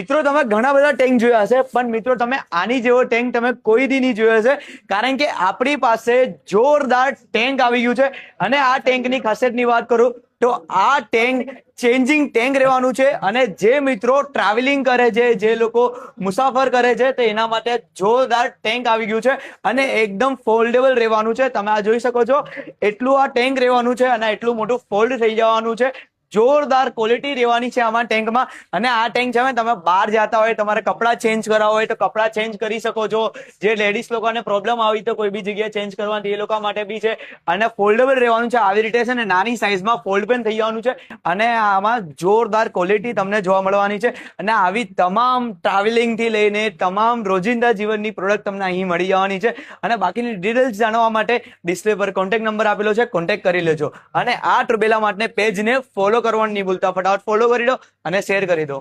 મિત્રો તમે ઘણા બધા ટેન્ક જોયા હશે, પણ મિત્રો તમે આની જેવો ટેન્ક તમે કોઈ દી નહીં જોયો હશે, કારણ કે આપણી પાસે જોરદાર ટેન્ક આવી ગયું છે. અને આ ટેન્કની ખાસિયતની વાત કરું તો આ ટેન્ક ચેન્જિંગ ટેન્ક રહેવાનું છે. અને જે મિત્રો ટ્રાવેલિંગ કરે છે, જે લોકો મુસાફર કરે છે, તો એના માટે જોરદાર ટેન્ક આવી ગયું છે અને એકદમ ફોલ્ડેબલ રહેવાનું છે. તમે આ જોઈ શકો છો, એટલું આ ટેન્ક રહેવાનું છે અને એટલું મોટું ફોલ્ડ થઈ જવાનું છે. જોરદાર ક્વોલિટી રહેવાની છે આમાં ટેન્કમાં. અને આ ટેન્ક છે ને, તમે બહાર જતા હોય, તમારે કપડાં ચેન્જ કરાવવા હોય તો કપડાં ચેન્જ કરી શકો છો. જે લેડીઝ લોકોને પ્રોબ્લેમ આવી તો કોઈ બી જગ્યાએ ચેન્જ કરવાની, એ લોકો માટે બી છે. અને ફોલ્ડેબલ રહેવાનું છે, આવી રીતે છે ને, નાની સાઇઝમાં ફોલ્ડ પણ થઈ જવાનું છે. અને આમાં જોરદાર ક્વોલિટી તમને જોવા મળવાની છે. અને આવી તમામ ટ્રાવેલિંગ થી લઈને તમામ રોજિંદા જીવનની પ્રોડક્ટ તમને અહીં મળી જવાની છે. અને બાકીની ડિટેલ્સ જાણવા માટે ડિસ્પ્લે પર કોન્ટેક્ટ નંબર આપેલો છે, કોન્ટેક્ટ કરી લેજો. અને આ ટ્રુબેલા માટે પેજને ફોલો કરવાનું નહીં ભૂલતા. ફટાફટ ફોલો કરી દો અને શેર કરી દો.